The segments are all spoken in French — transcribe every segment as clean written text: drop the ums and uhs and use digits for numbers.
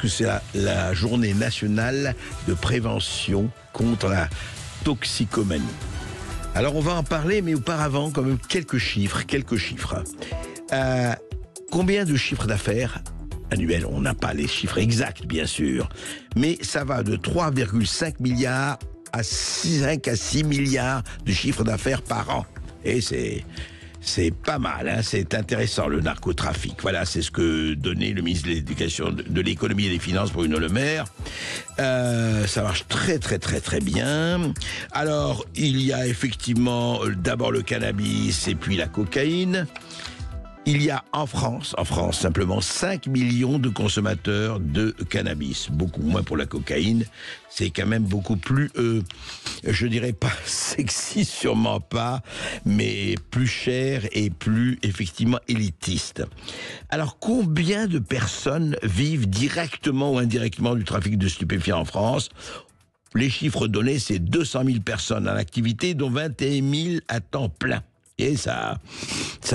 puisque c'est la journée nationale de prévention contre la toxicomanie. Alors on va en parler, mais auparavant quand même quelques chiffres. Combien de chiffres d'affaires annuels? On n'a pas les chiffres exacts bien sûr, mais ça va de 3,5 milliards à 5 à 6 milliards de chiffres d'affaires par an. Et c'est pas mal, hein, c'est intéressant le narcotrafic. Voilà, c'est ce que donnait le ministre de l'Éducation, de l'Économie et des Finances, Bruno Le Maire. Ça marche très bien. Alors, il y a effectivement d'abord le cannabis et puis la cocaïne. Il y a en France simplement 5 millions de consommateurs de cannabis. Beaucoup moins pour la cocaïne. C'est quand même beaucoup plus, je dirais pas sexy, sûrement pas, mais plus cher et plus effectivement élitiste. Alors combien de personnes vivent directement ou indirectement du trafic de stupéfiants en France ? Les chiffres donnés, c'est 200 000 personnes en activité, dont 21 000 à temps plein. Et ça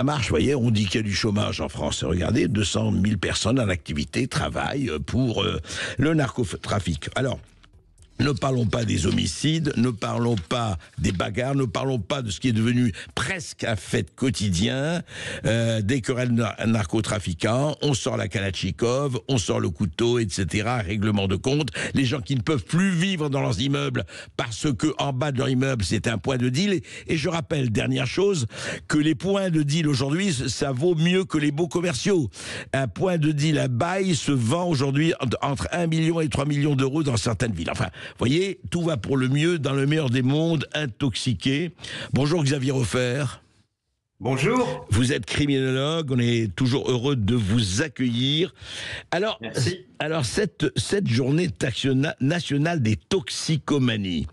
marche, vous voyez, on dit qu'il y a du chômage en France. Regardez, 200 000 personnes en activité travaillent pour le narcotrafic. Alors, ne parlons pas des homicides, ne parlons pas des bagarres, ne parlons pas de ce qui est devenu presque un fait quotidien, des querelles narcotrafiquants, on sort la Kalachnikov, on sort le couteau, etc., règlement de compte, les gens qui ne peuvent plus vivre dans leurs immeubles parce que en bas de leur immeuble c'est un point de deal, et je rappelle, dernière chose, que les points de deal aujourd'hui, ça vaut mieux que les baux commerciaux. Un point de deal à bail se vend aujourd'hui entre 1 million et 3 millions d'euros dans certaines villes. Enfin, vous voyez, tout va pour le mieux dans le meilleur des mondes, intoxiqué. Bonjour Xavier Hofer. Bonjour. Vous êtes criminologue, on est toujours heureux de vous accueillir. Alors, merci. Alors cette journée nationale des toxicomanies,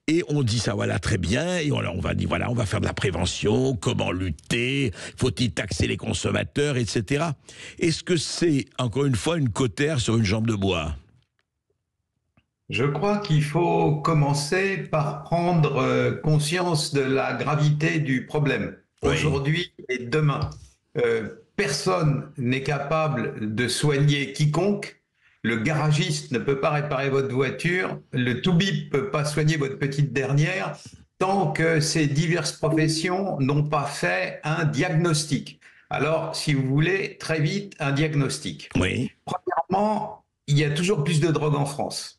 et on dit ça, voilà, très bien, et on va dire, voilà, on va faire de la prévention, comment lutter, faut-il taxer les consommateurs, etc. Est-ce que c'est, encore une fois, une cautère sur une jambe de bois ? Je crois qu'il faut commencer par prendre conscience de la gravité du problème. Oui. Aujourd'hui et demain, personne n'est capable de soigner quiconque. Le garagiste ne peut pas réparer votre voiture, le toubib ne peut pas soigner votre petite dernière, tant que ces diverses professions n'ont pas fait un diagnostic. Alors, si vous voulez, très vite, un diagnostic. Oui. Premièrement, il y a toujours plus de drogue en France.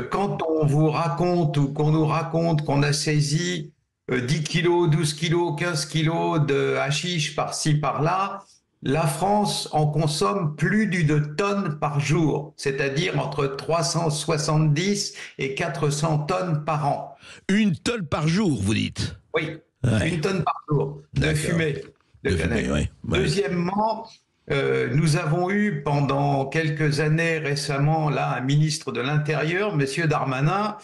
Quand on vous raconte ou qu'on nous raconte qu'on a saisi 10 kilos, 12 kilos, 15 kilos de hashish par-ci, par-là, la France en consomme plus d'une tonne par jour, c'est-à-dire entre 370 et 400 tonnes par an. Une tonne par jour, vous dites ? Oui, ouais. Une tonne par jour de fumée, de cannabis. Ouais. Deuxièmement, nous avons eu pendant quelques années récemment là un ministre de l'Intérieur, Monsieur Darmanin,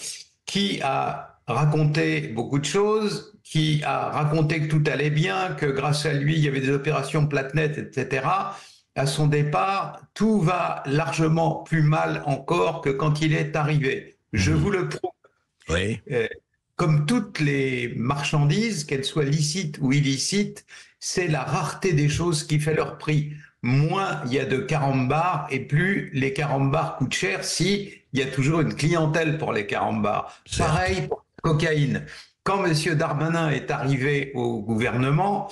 qui a raconté beaucoup de choses, qui a raconté que tout allait bien, que grâce à lui il y avait des opérations Platnet, etc. À son départ, tout va largement plus mal encore que quand il est arrivé. Je vous le prouve. Oui. Comme toutes les marchandises, qu'elles soient licites ou illicites, c'est la rareté des choses qui fait leur prix. Moins il y a de carambars et plus les carambars coûtent cher si il y a toujours une clientèle pour les carambars. Pareil pour la cocaïne. Quand M. Darmanin est arrivé au gouvernement,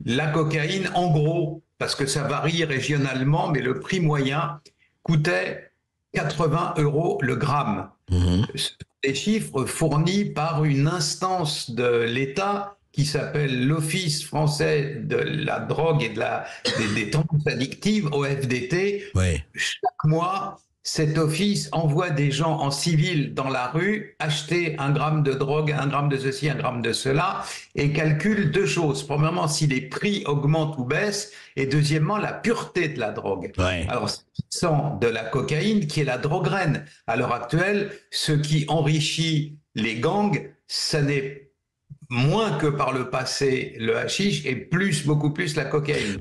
la cocaïne, en gros, parce que ça varie régionalement, mais le prix moyen coûtait 80 € le gramme. Des chiffres fournis par une instance de l'État qui s'appelle l'Office français de la drogue et des tendances addictives, OFDT. Oui. Chaque mois, cet office envoie des gens en civil dans la rue acheter 1 gramme de drogue, 1 gramme de ceci, 1 gramme de cela, et calcule 2 choses. Premièrement, si les prix augmentent ou baissent, et deuxièmement, la pureté de la drogue. Oui. Alors, s'agissant de la cocaïne, qui est la drogue reine à l'heure actuelle, ce qui enrichit les gangs, ça n'est moins que par le passé le hashish et beaucoup plus la cocaïne.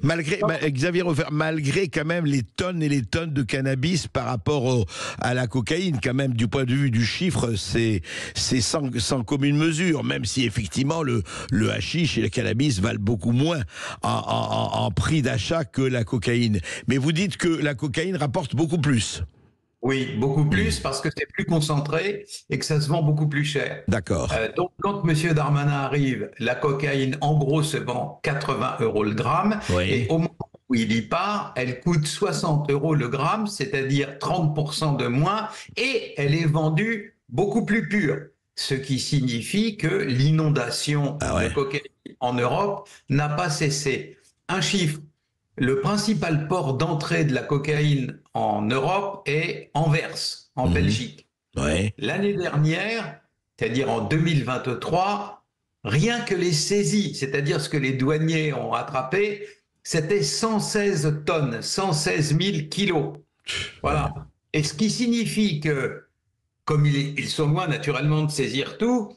Xavier Hofer, malgré quand même les tonnes et les tonnes de cannabis par rapport à la cocaïne, quand même du point de vue du chiffre, c'est sans commune mesure, même si effectivement le hashish et le cannabis valent beaucoup moins en prix d'achat que la cocaïne. Mais vous dites que la cocaïne rapporte beaucoup plus. Oui, beaucoup plus parce que c'est plus concentré et que ça se vend beaucoup plus cher. D'accord. Donc, quand M. Darmanin arrive, la cocaïne, en gros, se vend 80 € le gramme. Et Oui. au moment où il y part, elle coûte 60 € le gramme, c'est-à-dire 30% de moins. Et elle est vendue beaucoup plus pure. Ce qui signifie que l'inondation Ah de ouais. cocaïne en Europe n'a pas cessé. Un chiffre. Le principal port d'entrée de la cocaïne en Europe est Anvers, en Mhm. Belgique. Ouais. L'année dernière, c'est-à-dire en 2023, rien que les saisies, c'est-à-dire ce que les douaniers ont attrapé, c'était 116 tonnes, 116 000 kilos. Ouais. Voilà. Et ce qui signifie que, comme ils sont loin naturellement de saisir tout,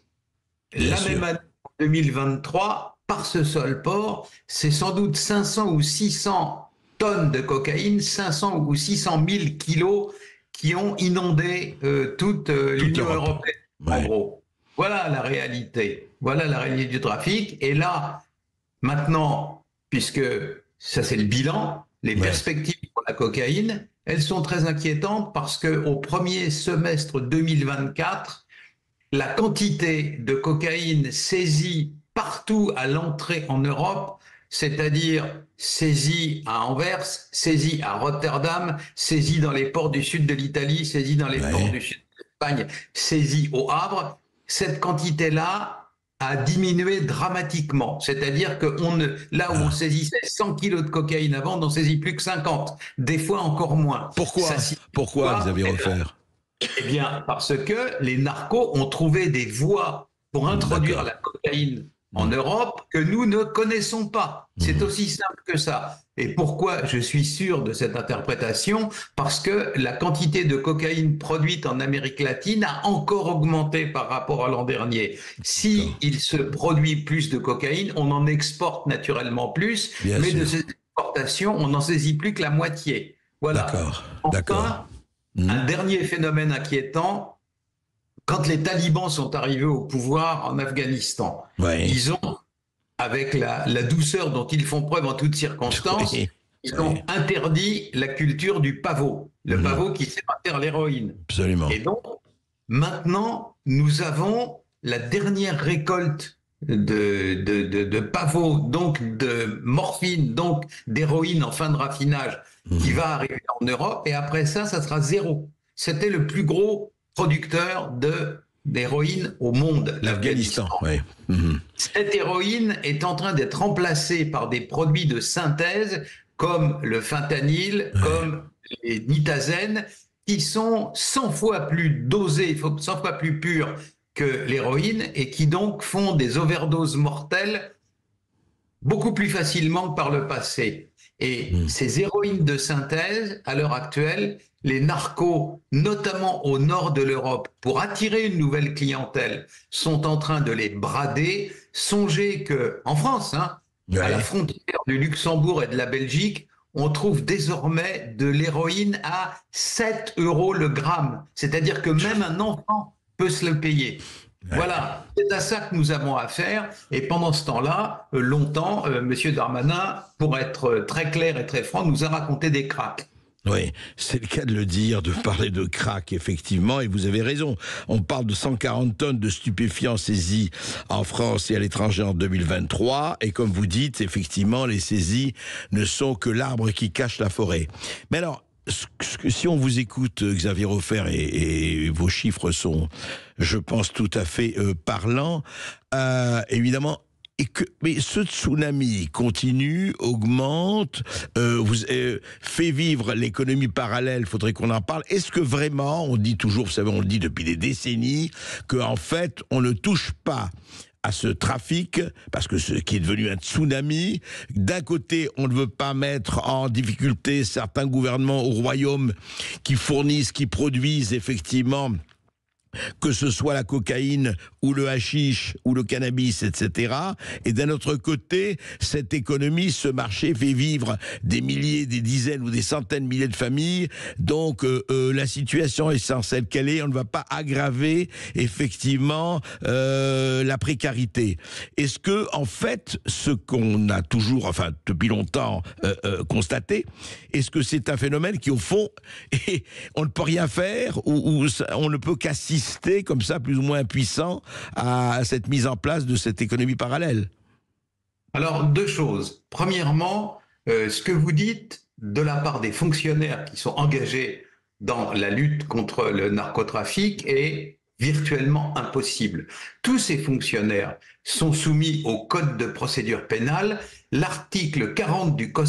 Bien la même sûr. année, en 2023, par ce seul port, c'est sans doute 500 ou 600 tonnes de cocaïne, 500 ou 600 000 kilos qui ont inondé toute Toute l'Union l'Europe. européenne, en Ouais. gros. Voilà la réalité. Voilà la réalité du trafic. Et là, maintenant, puisque ça c'est le bilan, les Ouais. perspectives pour la cocaïne, elles sont très inquiétantes parce qu'au premier semestre 2024, la quantité de cocaïne saisie partout à l'entrée en Europe, c'est-à-dire saisie à Anvers, saisie à Rotterdam, saisie dans les ports du sud de l'Italie, saisie dans les ports Ouais. du sud de l'Espagne, saisie au Havre, cette quantité-là a diminué dramatiquement. C'est-à-dire que là où on Ah. saisissait 100 kilos de cocaïne avant, on n'en saisit plus que 50, des fois encore moins. Ça Pourquoi? signifie Pourquoi, quoi? Xavier Refer? Eh bien, parce que les narcos ont trouvé des voies pour introduire D'accord. la cocaïne en Mhm. Europe que nous ne connaissons pas. C'est Mhm. aussi simple que ça. Et pourquoi je suis sûr de cette interprétation? Parce que la quantité de cocaïne produite en Amérique latine a encore augmenté par rapport à l'an dernier. Si D'accord. il se produit plus de cocaïne, on en exporte naturellement plus, Bien mais de sûr. ces exportations, on n'en saisit plus que la moitié. Voilà. D'accord. D'accord. Enfin, un Mhm. dernier phénomène inquiétant, quand les talibans sont arrivés au pouvoir en Afghanistan, Ouais. ils ont, avec la douceur dont ils font preuve en toutes circonstances, Oui. ils Oui. ont interdit la culture du pavot, le Mhm. pavot qui sert à faire l'héroïne. Absolument. Et donc, maintenant, nous avons la dernière récolte de pavot, donc de morphine, donc d'héroïne en fin de raffinage, qui Mhm. va arriver en Europe. Et après ça, ça sera zéro. C'était le plus gros producteur d'héroïne au monde, L'Afghanistan, l'Afghanistan. oui. Mhm. Cette héroïne est en train d'être remplacée par des produits de synthèse comme le fentanyl, Ouais. comme les nitazènes, qui sont 100 fois plus dosés, 100 fois plus purs que l'héroïne et qui donc font des overdoses mortelles beaucoup plus facilement que par le passé. Et Mhm. ces héroïnes de synthèse, à l'heure actuelle, les narcos, notamment au nord de l'Europe, pour attirer une nouvelle clientèle, sont en train de les brader. Songez que, en France, hein, à la Ouais. frontière du Luxembourg et de la Belgique, on trouve désormais de l'héroïne à 7 € le gramme. C'est-à-dire que même un enfant peut se le payer. Ouais. Voilà, c'est à ça que nous avons affaire. Et pendant ce temps-là, longtemps, M. Darmanin, pour être très clair et très franc, nous a raconté des cracks. Oui, c'est le cas de le dire, de parler de crack, effectivement, et vous avez raison. On parle de 140 tonnes de stupéfiants saisis en France et à l'étranger en 2023, et comme vous dites, effectivement, les saisies ne sont que l'arbre qui cache la forêt. Mais alors, si on vous écoute, Xavier Refer, et vos chiffres sont, je pense, tout à fait parlants, évidemment, mais ce tsunami continue, augmente, fait vivre l'économie parallèle, faudrait qu'on en parle. Est-ce que vraiment, on dit toujours, vous savez, on le dit depuis des décennies, qu'en fait, on ne touche pas à ce trafic, parce que ce qui est devenu un tsunami, d'un côté, on ne veut pas mettre en difficulté certains gouvernements au royaume qui fournissent, qui produisent effectivement que ce soit la cocaïne ou le hashish ou le cannabis, etc. Et d'un autre côté, cette économie, ce marché fait vivre des milliers, des dizaines ou des centaines de milliers de familles. Donc la situation est celle qu'elle est. On ne va pas aggraver effectivement la précarité. Est-ce que, en fait, ce qu'on a toujours, enfin depuis longtemps constaté, est-ce que c'est un phénomène qui, au fond, on ne peut rien faire ou on ne peut qu'assister comme ça, plus ou moins impuissant, à cette mise en place de cette économie parallèle? Alors, deux choses. Premièrement, ce que vous dites de la part des fonctionnaires qui sont engagés dans la lutte contre le narcotrafic est virtuellement impossible. Tous ces fonctionnaires sont soumis au Code de procédure pénale. L'article 40 du Code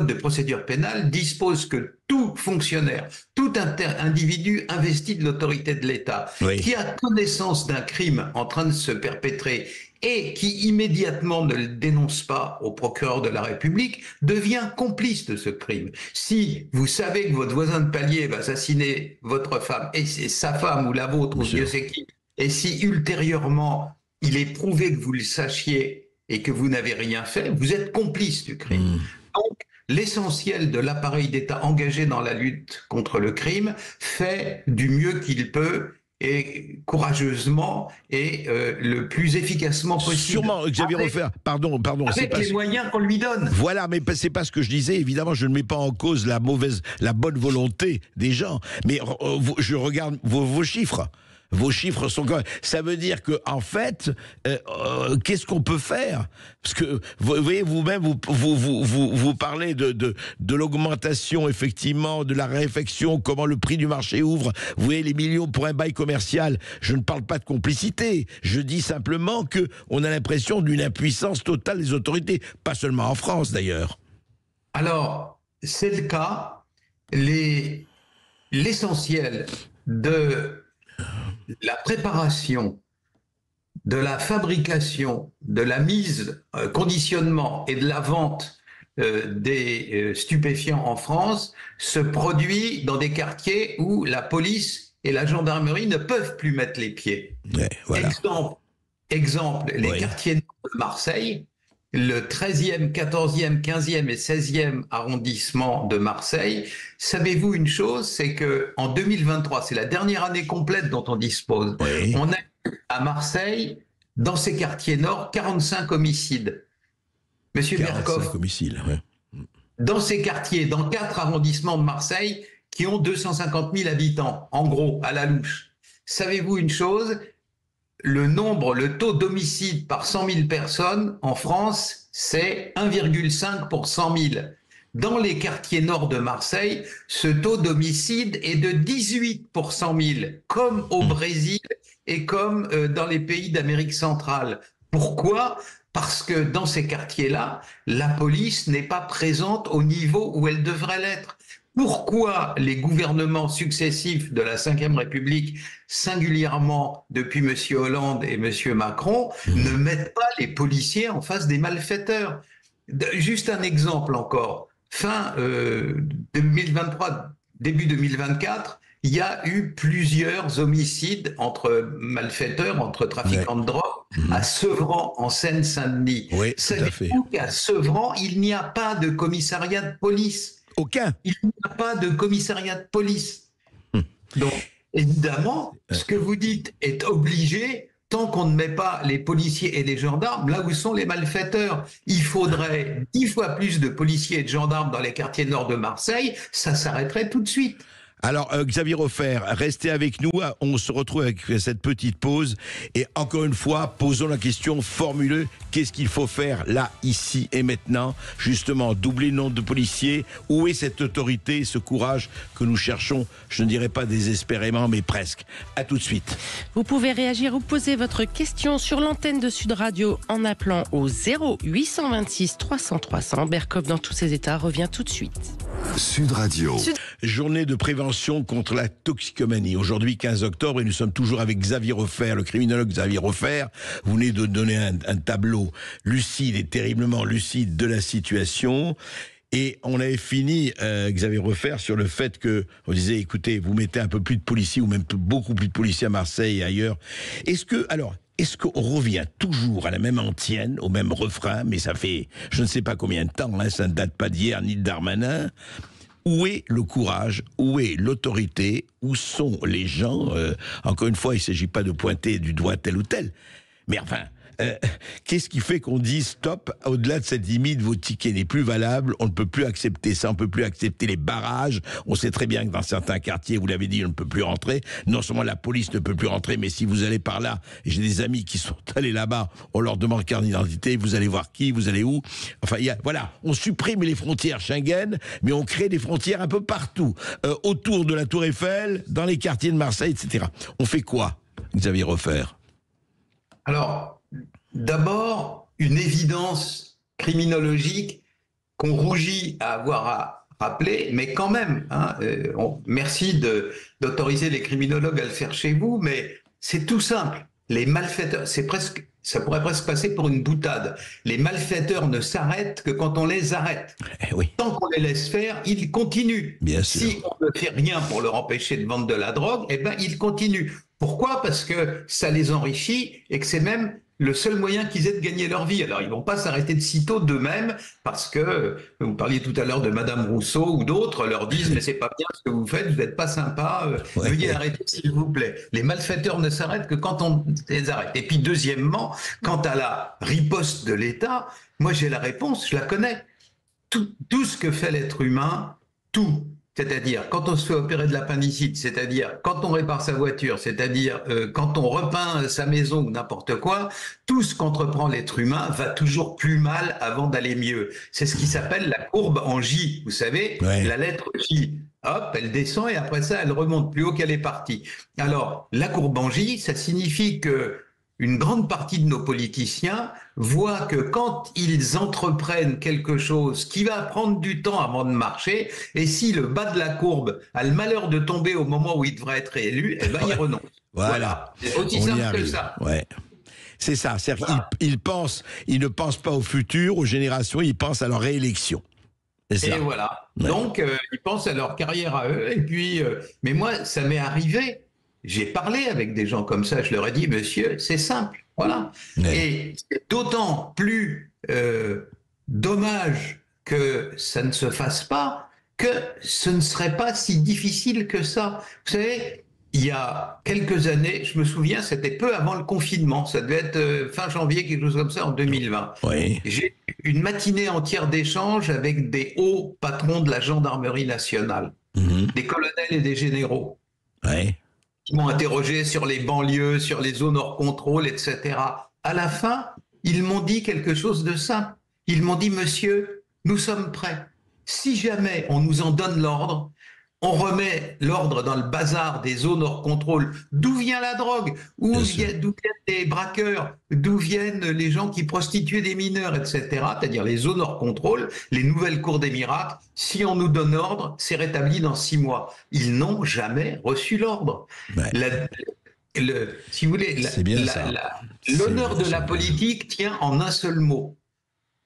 de procédure pénale dispose que tout fonctionnaire, tout individu investi de l'autorité de l'État, oui, qui a connaissance d'un crime en train de se perpétrer et qui immédiatement ne le dénonce pas au procureur de la République, devient complice de ce crime. Si vous savez que votre voisin de palier va assassiner votre femme, et c'est sa femme ou la vôtre, ou Dieu sait qui, et si ultérieurement il est prouvé que vous le sachiez et que vous n'avez rien fait, vous êtes complice du crime. Donc, l'essentiel de l'appareil d'État engagé dans la lutte contre le crime fait du mieux qu'il peut et courageusement et le plus efficacement possible. Sûrement, Xavier Roffer, pardon. Avec les moyens qu'on lui donne. Voilà, mais c'est pas ce que je disais. Évidemment, je ne mets pas en cause la bonne volonté des gens. Mais je regarde vos chiffres. Vos chiffres sont quand même... Ça veut dire que, en fait, qu'est-ce qu'on peut faire? Parce que, vous voyez, vous-même, vous parlez de l'augmentation, effectivement, de la réflexion, comment le prix du marché ouvre. Vous voyez, les millions pour un bail commercial. Je ne parle pas de complicité. Je dis simplement que on a l'impression d'une impuissance totale des autorités. Pas seulement en France, d'ailleurs. Alors, c'est le cas. L'essentiel de la préparation, de la fabrication, de la mise, conditionnement et de la vente des stupéfiants en France se produit dans des quartiers où la police et la gendarmerie ne peuvent plus mettre les pieds. Ouais, voilà. Exemple, les quartiers de Marseille, le 13e, 14e, 15e et 16e arrondissement de Marseille. Savez-vous une chose, c'est qu'en 2023, c'est la dernière année complète dont on dispose, oui, on a eu à Marseille, dans ces quartiers nord, 45 homicides. Monsieur Berkoff, homicides, ouais. Dans ces quartiers, dans 4 arrondissements de Marseille, qui ont 250 000 habitants, en gros, à la louche. Savez-vous une chose ? Le taux d'homicide par 100 000 personnes en France, c'est 1,5 pour 100 000. Dans les quartiers nord de Marseille, ce taux d'homicide est de 18 pour 100 000, comme au Brésil et comme dans les pays d'Amérique centrale. Pourquoi ? Parce que dans ces quartiers-là, la police n'est pas présente au niveau où elle devrait l'être. Pourquoi les gouvernements successifs de la Ve République, singulièrement depuis M. Hollande et M. Macron, ne mettent pas les policiers en face des malfaiteurs? Juste un exemple encore. Fin 2023, début 2024, il y a eu plusieurs homicides entre malfaiteurs, entre trafiquants de drogue, à Sevran, en Seine-Saint-Denis. Oui, tout à fait. Qu'à Sevran, il n'y a pas de commissariat de police. Aucun. Il n'y a pas de commissariat de police. Donc, évidemment, ce que vous dites est obligé tant qu'on ne met pas les policiers et les gendarmes là où sont les malfaiteurs. Il faudrait 10 fois plus de policiers et de gendarmes dans les quartiers nord de Marseille, ça s'arrêterait tout de suite. Alors, Xavier Roffer, restez avec nous. On se retrouve avec cette petite pause. Et encore une fois, posons la question formulée. Qu'est-ce qu'il faut faire là, ici et maintenant? Justement, doubler le nombre de policiers. Où est cette autorité, ce courage que nous cherchons? Je ne dirais pas désespérément, mais presque. À tout de suite. Vous pouvez réagir ou poser votre question sur l'antenne de Sud Radio en appelant au 0826 300 300. Berkoff dans tous ses états revient tout de suite. Sud Radio. Journée de prévention contre la toxicomanie. Aujourd'hui, 15 octobre, et nous sommes toujours avec Xavier Roffer, le criminologue Xavier Roffer. Vous venez de donner un tableau lucide et terriblement lucide de la situation. Et on avait fini, Xavier Refer, sur le fait que, on disait, écoutez, vous mettez un peu plus de policiers, ou même beaucoup plus de policiers à Marseille et ailleurs. Est-ce qu'on revient toujours à la même antienne, au même refrain, mais ça fait je ne sais pas combien de temps, hein, ça ne date pas d'hier ni de Darmanin. Où est le courage? Où est l'autorité? Où sont les gens? Encore une fois, il ne s'agit pas de pointer du doigt tel ou tel. Mais enfin, qu'est-ce qui fait qu'on dit stop, au-delà de cette limite, votre ticket n'est plus valable, on ne peut plus accepter ça, on ne peut plus accepter les barrages. On sait très bien que dans certains quartiers, vous l'avez dit, on ne peut plus rentrer. Non seulement la police ne peut plus rentrer, mais si vous allez par là, et j'ai des amis qui sont allés là-bas, on leur demande carte d'identité, vous allez voir qui, vous allez où. Enfin, voilà, on supprime les frontières Schengen, mais on crée des frontières un peu partout, autour de la Tour Eiffel, dans les quartiers de Marseille, etc. On fait quoi, Xavier Refer? Alors, d'abord, une évidence criminologique qu'on rougit à avoir à rappeler, mais quand même, hein, merci d'autoriser les criminologues à le faire chez vous, mais c'est tout simple. Les malfaiteurs, ça pourrait presque passer pour une boutade. Les malfaiteurs ne s'arrêtent que quand on les arrête. Oui. Tant qu'on les laisse faire, ils continuent. Bien sûr. Si on ne fait rien pour leur empêcher de vendre de la drogue, eh ben, ils continuent. Pourquoi? Parce que ça les enrichit et que c'est même le seul moyen qu'ils aient de gagner leur vie. Alors, ils vont pas s'arrêter de sitôt d'eux-mêmes parce que, vous parliez tout à l'heure de Madame Rousseau ou d'autres, leur disent « mais c'est pas bien ce que vous faites, vous n'êtes pas sympa, veuillez arrêter s'il vous plaît ». Les malfaiteurs ne s'arrêtent que quand on les arrête. Et puis, deuxièmement, quant à la riposte de l'État, moi j'ai la réponse, je la connais. Tout ce que fait l'être humain, tout. C'est-à-dire, quand on se fait opérer de l'appendicite, c'est-à-dire quand on répare sa voiture, c'est-à-dire quand on repeint sa maison ou n'importe quoi, tout ce qu'entreprend l'être humain va toujours plus mal avant d'aller mieux. C'est ce qui s'appelle la courbe en J. Vous savez, ouais. La lettre J, hop, elle descend et après ça, elle remonte plus haut qu'elle est partie. Alors, la courbe en J, ça signifie que une grande partie de nos politiciens voient que quand ils entreprennent quelque chose qui va prendre du temps avant de marcher, et si le bas de la courbe a le malheur de tomber au moment où il devrait être élu, eh ben il renonce. Voilà. C'est aussi simple que ça. Ouais. C'est ça. Voilà. Ils ne pensent pas au futur, aux générations, ils pensent à leur réélection. Et voilà. Ouais. Donc, ils pensent à leur carrière à eux. Et puis, mais moi, ça m'est arrivé. J'ai parlé avec des gens comme ça, je leur ai dit, monsieur, c'est simple, voilà. Ouais. Et c'est d'autant plus dommage que ça ne se fasse pas, que ce ne serait pas si difficile que ça. Vous savez, il y a quelques années, je me souviens, c'était peu avant le confinement, ça devait être fin janvier, quelque chose comme ça, en 2020. Oui. J'ai eu une matinée entière d'échanges avec des hauts patrons de la gendarmerie nationale, des colonels et des généraux. Oui. Qui m'ont interrogé sur les banlieues, sur les zones hors contrôle, etc. À la fin, ils m'ont dit quelque chose de simple. Ils m'ont dit, monsieur, nous sommes prêts. Si jamais on nous en donne l'ordre, on remet l'ordre dans le bazar des zones hors contrôle. D'où vient la drogue? D'où viennent les braqueurs? D'où viennent les gens qui prostituent des mineurs, etc. C'est-à-dire les zones hors contrôle, les nouvelles cours des miracles. Si on nous donne ordre, c'est rétabli dans 6 mois. Ils n'ont jamais reçu l'ordre. Ouais. Si vous voulez, l'honneur de la politique tient en un seul mot.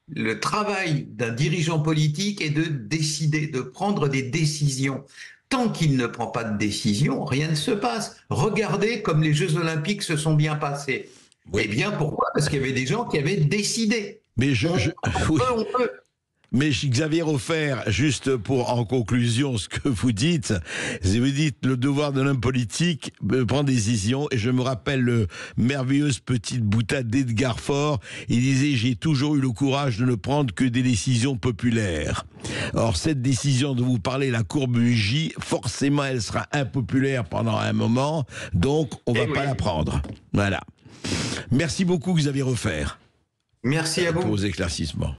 Le travail d'un dirigeant politique est de décider, de prendre des décisions. Tant qu'il ne prend pas de décision, rien ne se passe. Regardez comme les Jeux Olympiques se sont bien passés. Oui. Eh bien, pourquoi? Parce qu'il y avait des gens qui avaient décidé. Mais on peut. Mais Xavier Refer, juste pour en conclusion ce que vous dites le devoir d'un homme politique prend des décisions, et je me rappelle le merveilleuse petite boutade d'Edgar Faure, il disait « J'ai toujours eu le courage de ne prendre que des décisions populaires ». Or cette décision dont vous parlez, la courbe J, forcément elle sera impopulaire pendant un moment, donc on ne va pas la prendre. Voilà. Merci beaucoup Xavier Refer. Merci à vous. Pour vos éclaircissements.